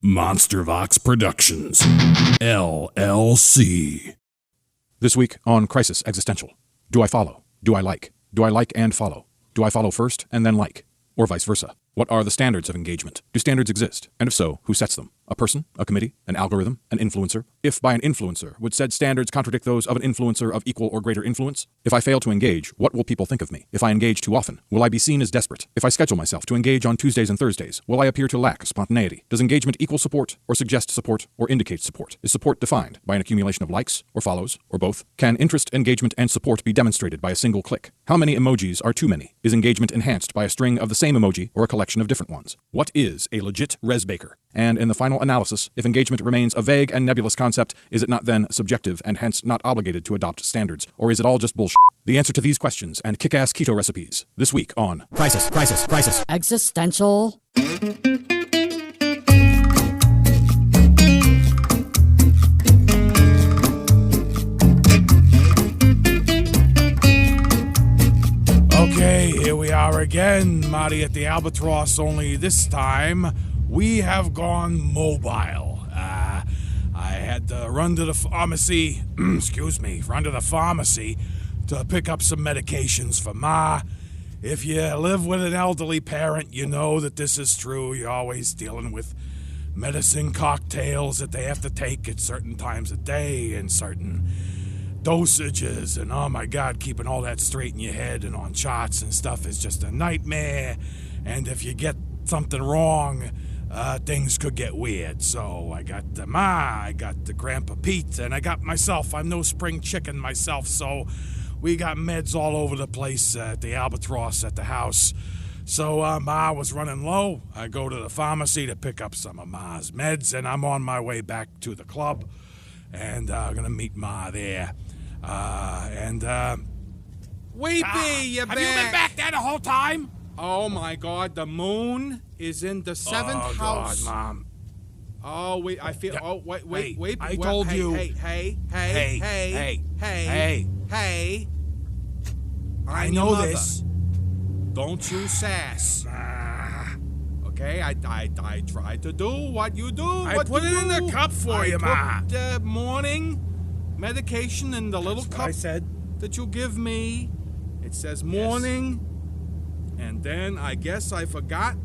Monstervox Productions, LLC. This week on Crisis Existential. Do I follow? Do I like? Do I like and follow? Do I follow first and then like? Or vice versa? What are the standards of engagement? Do standards exist? And if so, who sets them? A person? A committee? An algorithm? An influencer? If by an influencer, would said standards contradict those of an influencer of equal or greater influence? If I fail to engage, what will people think of me? If I engage too often, will I be seen as desperate? If I schedule myself to engage on Tuesdays and Thursdays, will I appear to lack spontaneity? Does engagement equal support, or suggest support, or indicate support? Is support defined by an accumulation of likes, or follows, or both? Can interest, engagement, and support be demonstrated by a single click? How many emojis are too many? Is engagement enhanced by a string of the same emoji or a collection of different ones? What is a legit res baker? And in the final analysis, if engagement remains a vague and nebulous concept, is it not then subjective and hence not obligated to adopt standards? Or is it all just bullshit? The answer to these questions and kick-ass keto recipes this week on Crisis Existential. Okay, here we are again, Marty at the Albatross, only this time we have gone mobile. I had to run to the pharmacy, to pick up some medications for Ma. If you live with an elderly parent, you know that this is true. You're always dealing with medicine cocktails that they have to take at certain times of day and certain dosages, and oh my God, keeping all that straight in your head and on charts and stuff is just a nightmare. And if you get something wrong, things could get weird. So I got the Ma, I got the Grandpa Pete, and I got myself. I'm no spring chicken myself, so we got meds all over the place at the Albatross at the house. So Ma was running low. I go to the pharmacy to pick up some of Ma's meds, and I'm on my way back to the club, and I'm gonna meet Ma there. Weepy, you're back. Have you been back there the whole time? Oh my God, the moon is in the seventh house. God, Mom. Oh, wait, I feel. Yeah. Oh, wait. I told you. Hey. I I'm know your mother. this. Don't you sass. Okay, I tried to do what you do. I put it in the cup for you, Ma. I put the morning medication in the little That's what cup I said. that you give me. It says morning, and then I guess I forgot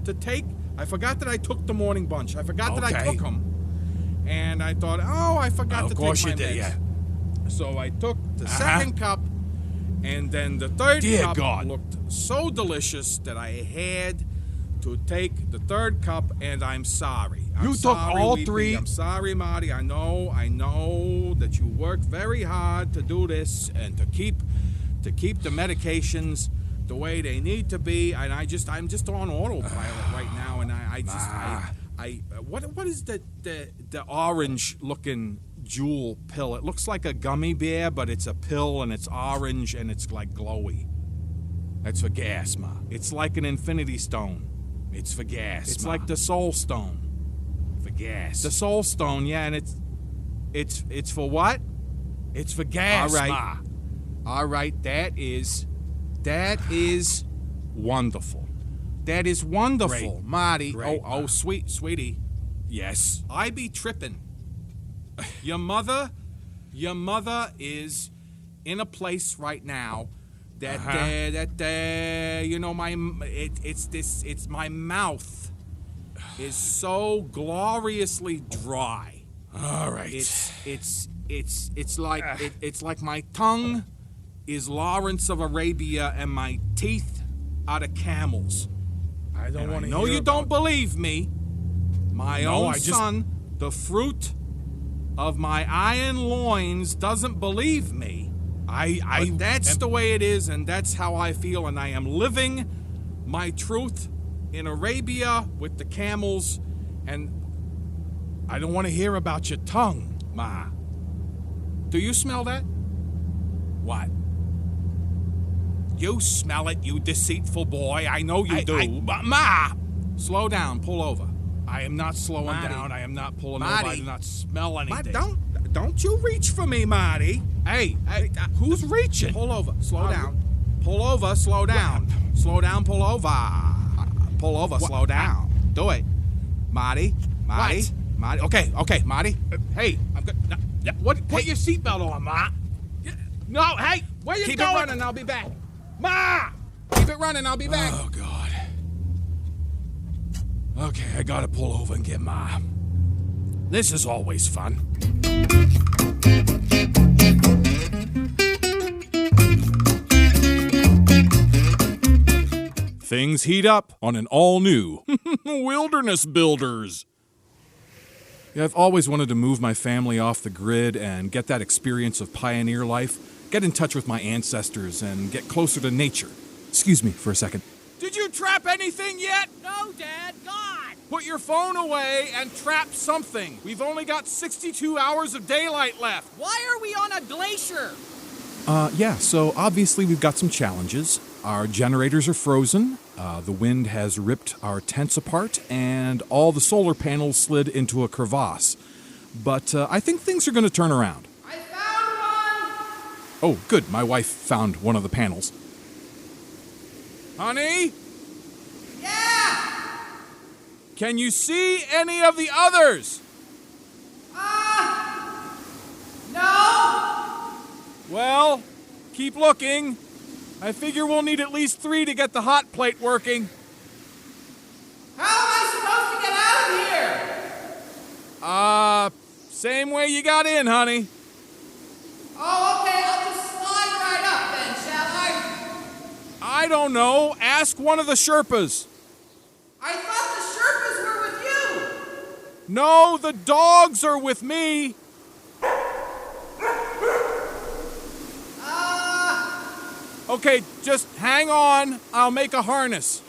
that I took the morning bunch. I forgot that I took them, and I thought, I forgot to take my meds. Of course you did, yeah. So I took the second cup, and then the third Dear cup God. looked so delicious that I had to take the third cup, and I'm sorry. You took all Weepy. three? I'm sorry, Marty. I know that you work very hard to do this and to keep the medications the way they need to be, and I'm just on autopilot right now, and what is the orange looking jewel pill? It looks like a gummy bear, but it's a pill, and it's orange, and it's like glowy. That's for gas, Ma. It's like an infinity stone. It's for gas. It's like the soul stone. For gas. The soul stone, yeah, and it's for what? It's for gas, All right. Ma. All right, that is wonderful. That is wonderful, Great. Marty. Great, Ma. Sweetie. Yes. I be tripping. Your mother is in a place right now that my mouth is so gloriously dry. All right. It's like my tongue is Lawrence of Arabia and my teeth are the camels. I don't want to know you don't believe me. My own son, the fruit of my iron loins, doesn't believe me. But that's the way it is, and that's how I feel, and I am living my truth in Arabia with the camels, and I don't want to hear about your tongue, Ma. do you smell that? What? You smell it, you deceitful boy. I know you do. Ma! Slow down, pull over. I am not slowing Marty. down. I am not pulling Marty. over. I do not smell anything. Don't you reach for me, Marty. Hey, who's reaching? Pull over, slow down. Pull over, slow down. Slow down, pull over. Pull over, slow down. Do it. Marty, Marty? What? Marty? Okay, Marty. Hey, I'm good. Put your seatbelt on, Ma. No, hey, where you Keep going? it running, I'll be back. Ma! Keep it running, I'll be back. Oh, God. Okay, I gotta pull over and get Ma. This is always fun. Things heat up on an all-new Wilderness Builders. Yeah, I've always wanted to move my family off the grid and get that experience of pioneer life, get in touch with my ancestors, and get closer to nature. Excuse me for a second. Did you trap anything yet? No, Dad, God! Put your phone away and trap something. We've only got 62 hours of daylight left. Why are we on a glacier? Yeah, so obviously we've got some challenges. Our generators are frozen, the wind has ripped our tents apart, and all the solar panels slid into a crevasse. But I think things are going to turn around. I found one! Oh, good, my wife found one of the panels. Honey, Yeah! can you see any of the others? No! Well, keep looking. I figure we'll need at least 3 to get the hot plate working. How am I supposed to get out of here? Same way you got in, honey. Oh, okay, I'll just slide right up then, shall I? I don't know. Ask one of the Sherpas. I thought the Sherpas were with you! No, the dogs are with me. Okay, just hang on. I'll make a harness.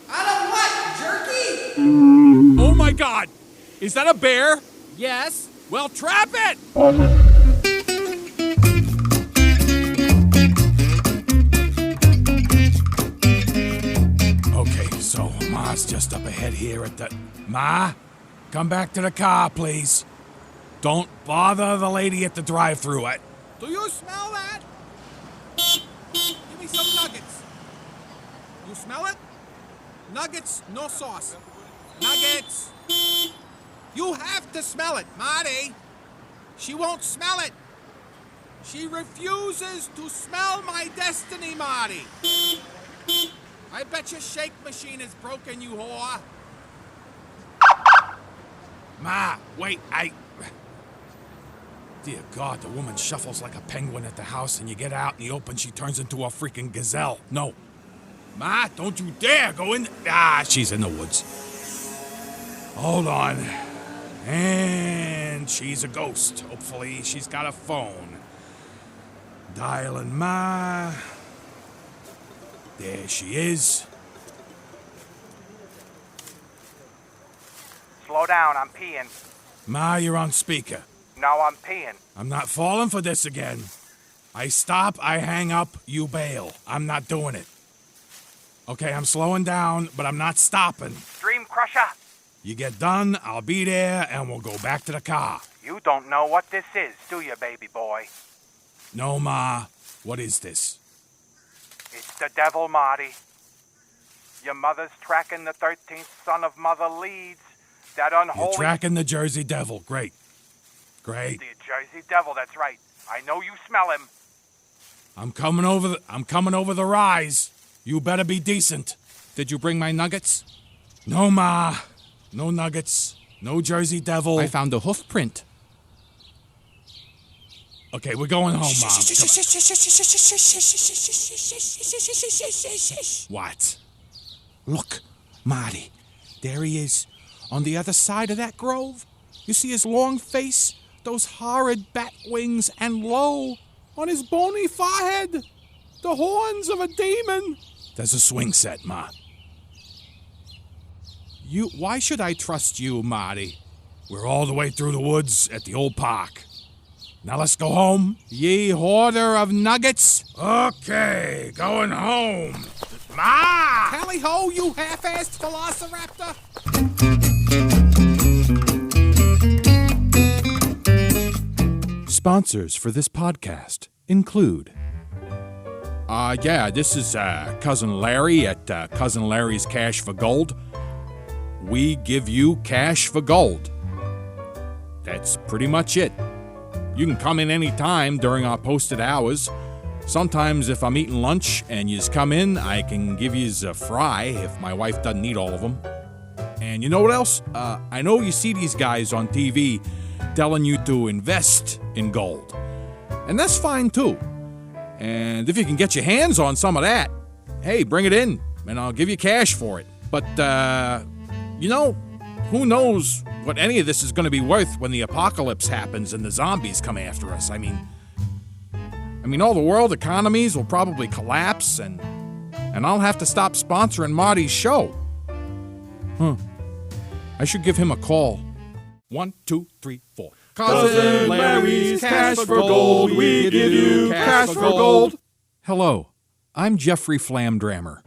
Out of what, jerky? Oh my God! Is that a bear? Yes. Well, trap it! Okay, so Ma's just up ahead here at the... Ma, come back to the car, please. Don't bother the lady at the drive-thru. Do you smell that? Give me some nuggets. You smell it? Nuggets, no sauce. Nuggets. You have to smell it, Marty. She won't smell it. She refuses to smell my destiny, Marty. I bet your shake machine is broken, you whore. Ma, wait, Dear God, the woman shuffles like a penguin at the house, and you get out in the open, she turns into a freaking gazelle. No. Ma, don't you dare go in... she's in the woods. Hold on. And she's a ghost. Hopefully she's got a phone. Dialing Ma. There she is. Slow down, I'm peeing. Ma, you're on speaker. No, I'm peeing. I'm not falling for this again. I stop, I hang up, you bail. I'm not doing it. Okay, I'm slowing down, but I'm not stopping. Dream Crusher, You get done, I'll be there, and we'll go back to the car. you don't know what this is, do you, baby boy? No, Ma. What is this? It's the devil, Marty. Your mother's tracking the 13th son of Mother Leeds. That You're unholy... tracking the Jersey Devil. Great. Great. The Jersey Devil, that's right. I know you smell him. I'm coming over the rise. You better be decent. Did you bring my nuggets? No, Ma. No nuggets. No Jersey Devil. I found a hoof print. Okay, we're going home, Mom. What? Look, Marty. There he is. On the other side of that grove. You see his long face, those horrid bat wings, and lo, on his bony forehead, the horns of a demon. There's a swing set, Ma. Why should I trust you, Marty? We're all the way through the woods at the old park. Now let's go home. Ye hoarder of nuggets. Okay, going home. Ma! Tally-ho, you half-assed velociraptor! Sponsors for this podcast include... this is Cousin Larry at Cousin Larry's Cash for Gold. we give you cash for gold. That's pretty much it. You can come in any time during our posted hours. Sometimes if I'm eating lunch and yous come in, I can give yous a fry if my wife doesn't eat all of them. And you know what else? I know you see these guys on TV telling you to invest in gold. And that's fine too. And if you can get your hands on some of that, hey, bring it in and I'll give you cash for it. But, who knows what any of this is going to be worth when the apocalypse happens and the zombies come after us. I mean, all the world economies will probably collapse and I'll have to stop sponsoring Marty's show. I should give him a call. 1, 2, 3, 4. Cousin Larry's Cash for Gold, we give you cash for gold. Hello, I'm Jeffrey Flamdrammer,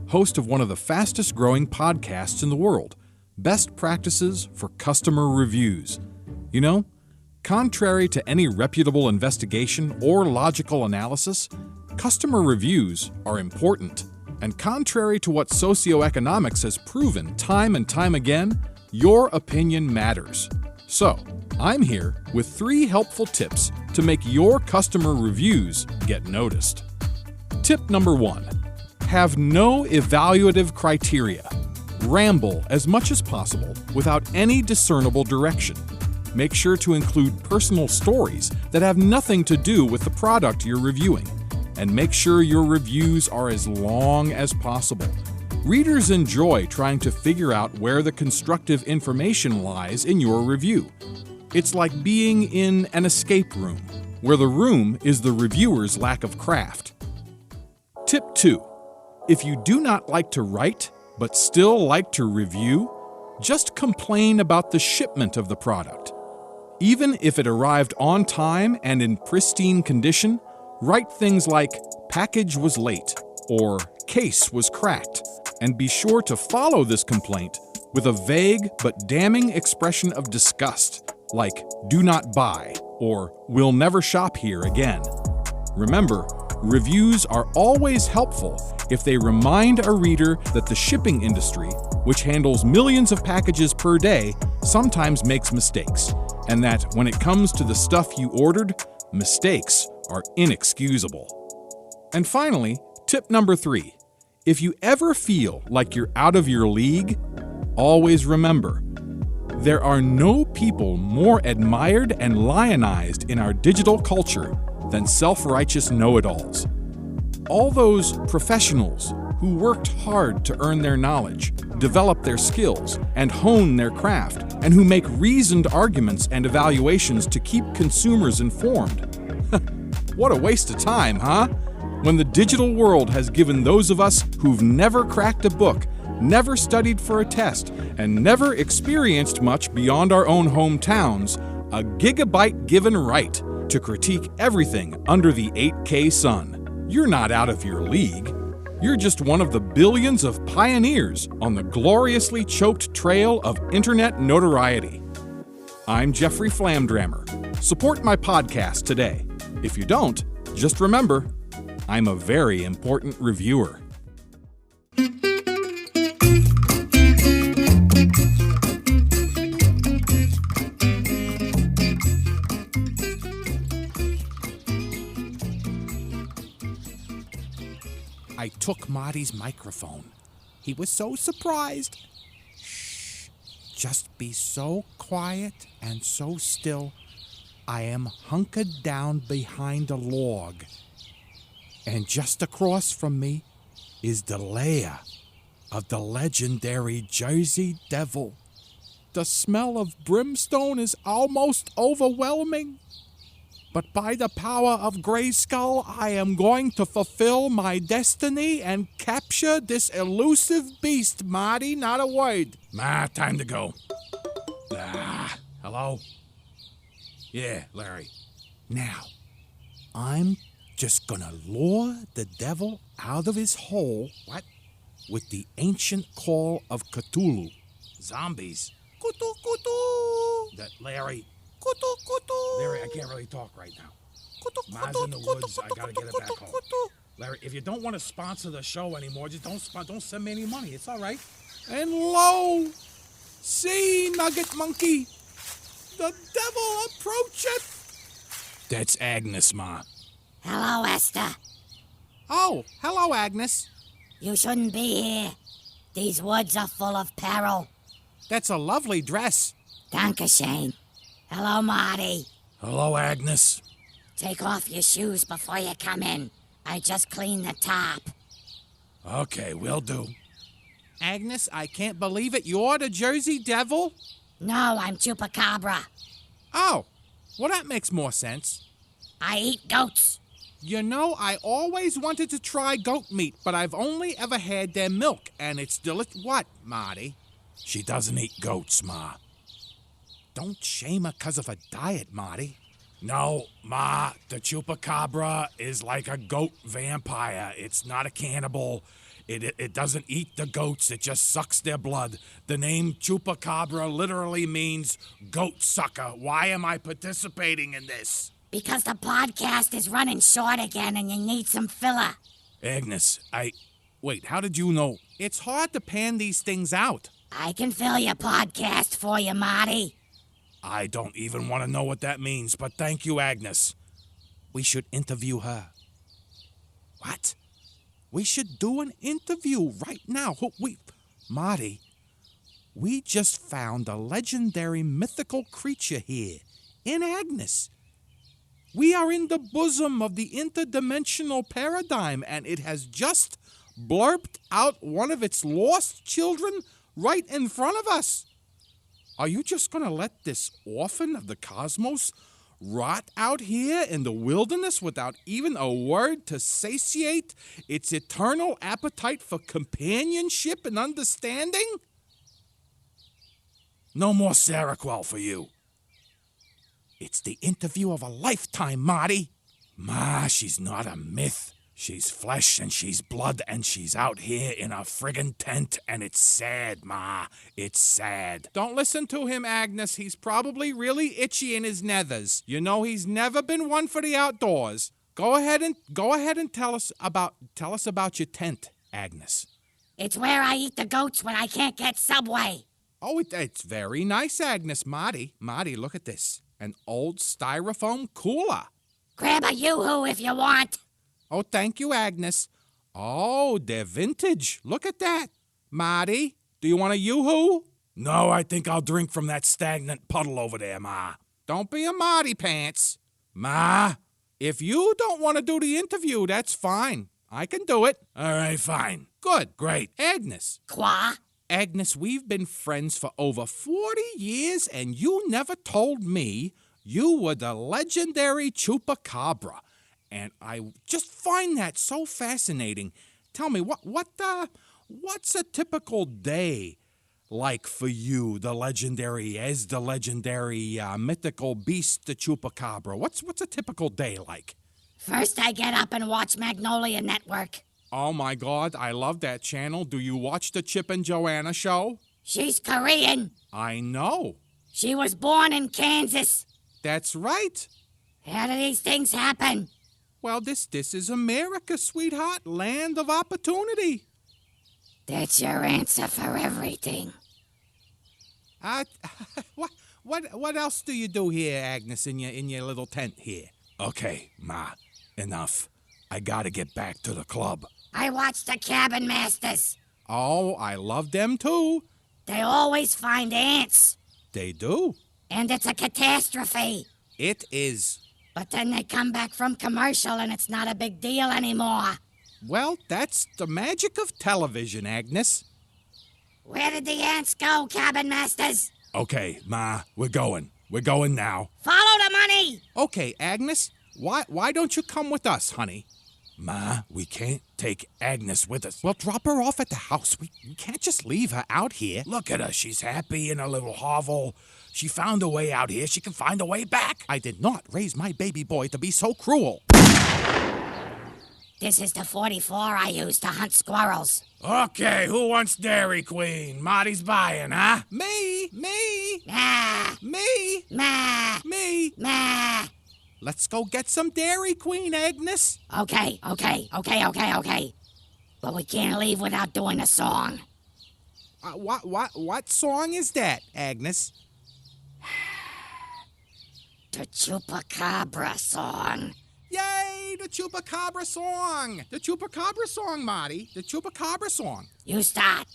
host of one of the fastest growing podcasts in the world, Best Practices for Customer Reviews. You know, contrary to any reputable investigation or logical analysis, customer reviews are important. And contrary to what socioeconomics has proven time and time again, your opinion matters. So, I'm here with 3 helpful tips to make your customer reviews get noticed. Tip number 1. Have no evaluative criteria. Ramble as much as possible without any discernible direction. Make sure to include personal stories that have nothing to do with the product you're reviewing. And make sure your reviews are as long as possible. Readers enjoy trying to figure out where the constructive information lies in your review. It's like being in an escape room, where the room is the reviewer's lack of craft. Tip 2. If you do not like to write, but still like to review, just complain about the shipment of the product. Even if it arrived on time and in pristine condition, write things like, package was late, or case was cracked, and be sure to follow this complaint with a vague but damning expression of disgust, like, do not buy, or will never shop here again. Remember, reviews are always helpful if they remind a reader that the shipping industry, which handles millions of packages per day, sometimes makes mistakes, and that when it comes to the stuff you ordered, mistakes are inexcusable. And finally, tip number 3. If you ever feel like you're out of your league, always remember, there are no people more admired and lionized in our digital culture than self-righteous know-it-alls. All those professionals who worked hard to earn their knowledge, develop their skills, and hone their craft, and who make reasoned arguments and evaluations to keep consumers informed. What a waste of time, huh? When the digital world has given those of us who've never cracked a book, never studied for a test, and never experienced much beyond our own hometowns, a gigabyte given right to critique everything under the 8K sun. You're not out of your league. You're just one of the billions of pioneers on the gloriously choked trail of internet notoriety. I'm Jeffrey Flamdrammer. Support my podcast today. If you don't, just remember, I'm a very important reviewer. I took Marty's microphone. He was so surprised. Shh. Just be so quiet and so still. I am hunkered down behind a log. And just across from me is the lair of the legendary Jersey Devil. The smell of brimstone is almost overwhelming. But by the power of Grayskull, I am going to fulfill my destiny and capture this elusive beast, Marty. Not a word. Time to go. Hello? Yeah, Larry. Now, I'm just gonna lure the devil out of his hole. What? With the ancient call of Cthulhu. Zombies. Kutu, kutu. Larry. Kutu, kutu. Larry, I can't really talk right now. Kutu, Ma's kutu, in the kutu, woods. I kutu, gotta kutu, get it back kutu, home. kutu. Larry, if you don't want to sponsor the show anymore, just don't send me any money. It's all right. And lo, See, Nugget Monkey, the devil approacheth. That's Agnes, Ma. Hello, Esther. Oh, hello, Agnes. You shouldn't be here. These woods are full of peril. That's a lovely dress. Dankeschön. Hello, Marty. Hello, Agnes. Take off your shoes before you come in. I just cleaned the top. Okay, will do. Agnes, I can't believe it. You're the Jersey Devil? No, I'm Chupacabra. Oh, well, that makes more sense. I eat goats. You know, I always wanted to try goat meat, but I've only ever had their milk, and it's delicious. What, Marty? She doesn't eat goats, Ma. Don't shame her 'cause of her diet, Marty. No, Ma, the Chupacabra is like a goat vampire. It's not a cannibal. It doesn't eat the goats, it just sucks their blood. The name Chupacabra literally means goat sucker. Why am I participating in this? Because the podcast is running short again and you need some filler. Agnes, Wait, how did you know? It's hard to pan these things out. I can fill your podcast for you, Marty. I don't even want to know what that means, but thank you, Agnes. We should interview her. What? We should do an interview right now. Marty, we just found a legendary mythical creature here in Agnes. We are in the bosom of the interdimensional paradigm, and it has just blurped out one of its lost children right in front of us. Are you just going to let this orphan of the cosmos rot out here in the wilderness without even a word to satiate its eternal appetite for companionship and understanding? No more Seroquel for you. It's the interview of a lifetime, Marty. Ma, she's not a myth. She's flesh and she's blood and she's out here in a friggin' tent and it's sad, Ma. It's sad. Don't listen to him, Agnes. He's probably really itchy in his nethers. You know he's never been one for the outdoors. Go ahead and tell us about your tent, Agnes. It's where I eat the goats when I can't get Subway. Oh, it's very nice, Agnes. Marty, look at this. An old styrofoam cooler. Grab a yoo-hoo if you want. Oh, thank you, Agnes. Oh, they're vintage. Look at that. Marty, do you want a yoo-hoo? No, I think I'll drink from that stagnant puddle over there, Ma. Don't be a Marty pants. Ma? If you don't want to do the interview, that's fine. I can do it. All right, fine. Good. Great. Agnes. Quoi? Agnes, we've been friends for over 40 years, and you never told me you were the legendary Chupacabra. And I just find that so fascinating. Tell me, what's a typical day like for you, the legendary mythical beast, the Chupacabra? What's a typical day like? First, I get up and watch Magnolia Network. Oh, my God, I love that channel. Do you watch the Chip and Joanna show? She's Korean. I know. She was born in Kansas. That's right. How do these things happen? Well, this is America, sweetheart. Land of opportunity. That's your answer for everything. What else do you do here, Agnes, in your little tent here? Okay, Ma, enough. I gotta get back to the club. I watch the Cabin Masters. Oh, I love them too. They always find ants. They do. And it's a catastrophe. It is. But then they come back from commercial and it's not a big deal anymore. Well, that's the magic of television, Agnes. Where did the ants go, Cabin Masters? Okay, Ma, we're going. We're going now. Follow the money! Okay, Agnes, why don't you come with us, honey? Ma, we can't take Agnes with us. Well, drop her off at the house. We can't just leave her out here. Look at her. She's happy in her little hovel. She found a way out here. She can find a way back. I did not raise my baby boy to be so cruel. This is the .44 I use to hunt squirrels. Okay, who wants Dairy Queen? Marty's buying, huh? Me. Nah. Me. Nah. Me. Nah. Let's go get some Dairy Queen, Agnes. Okay. But we can't leave without doing a song. What song is that, Agnes? The Chupacabra song. Yay, the Chupacabra song! The Chupacabra song, Marty. The Chupacabra song. You start.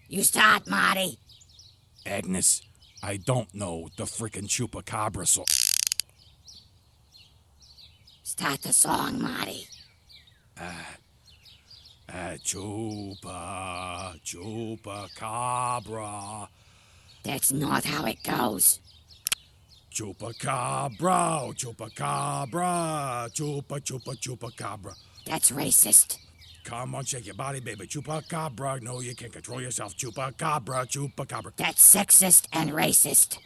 You start, Marty. Agnes, I don't know the frickin' Chupacabra song. Start the song, Marty. Chupacabra. That's not how it goes. Chupacabra, chupacabra, chupacabra. That's racist. Come on, shake your body, baby. Chupacabra. No, you can't control yourself. Chupacabra. That's sexist and racist.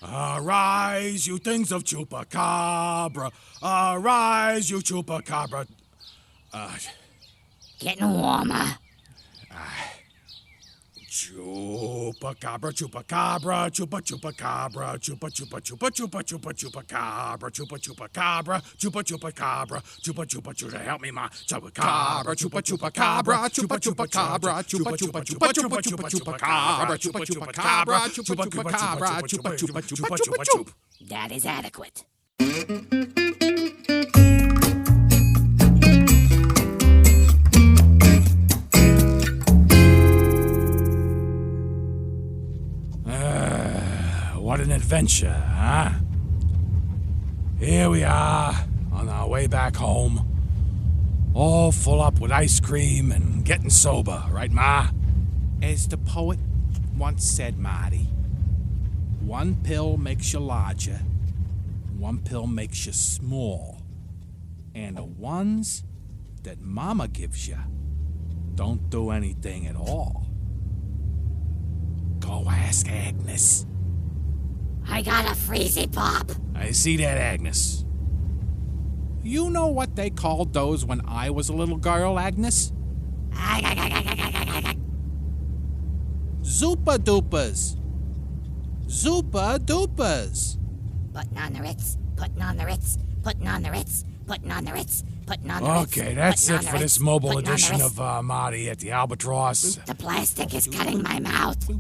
Arise, you things of Chupacabra. Arise, you Chupacabra. Getting warmer. Chupacabra, chupacabra, chupacabra, chupacabra, chupacabra, help me, ma. Chupacabra, chupacabra, chupacabra, chupacabra. That is adequate. What an adventure, huh? Here we are, on our way back home. All full up with ice cream and getting sober, right, Ma? As the poet once said, Marty, one pill makes you larger, one pill makes you small, and the ones that Mama gives you don't do anything at all. Go ask Agnes. I got a freezy pop. I see that, Agnes. You know what they called those when I was a little girl, Agnes? Zupa-dupas. Zupa-dupas. Putting on the Ritz, putting on the Ritz, putting on the Ritz, putting on the Ritz, putting on the Ritz. Okay, that's putting it on the for this Ritz, mobile putting on the edition Ritz. of Marty at the Albatross. The plastic is cutting my mouth.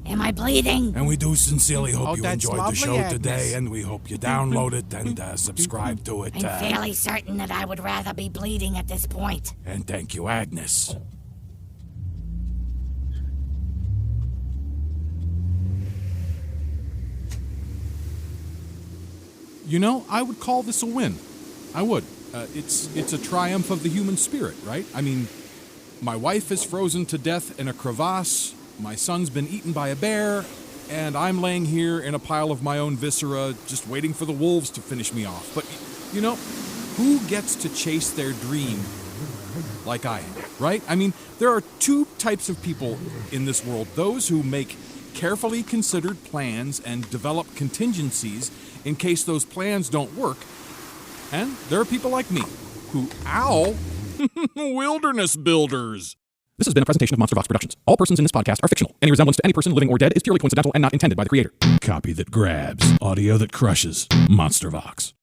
Am I bleeding? And we do sincerely hope Oh, you that's enjoyed the lovely, show Agnes. today, and we hope you download it and subscribe to it. I'm fairly certain that I would rather be bleeding at this point. And thank you, Agnes. You know, I would call this a win. I would. It's a triumph of the human spirit, right? I mean, my wife is frozen to death in a crevasse, my son's been eaten by a bear, and I'm laying here in a pile of my own viscera, just waiting for the wolves to finish me off. But, you know, who gets to chase their dream like I am, right? I mean, there are two types of people in this world. Those who make carefully considered plans and develop contingencies in case those plans don't work. And there are people like me who, wilderness builders. This has been a presentation of MonsterVox Productions. All persons in this podcast are fictional. Any resemblance to any person, living or dead, is purely coincidental and not intended by the creator. Copy that grabs, audio that crushes. MonsterVox.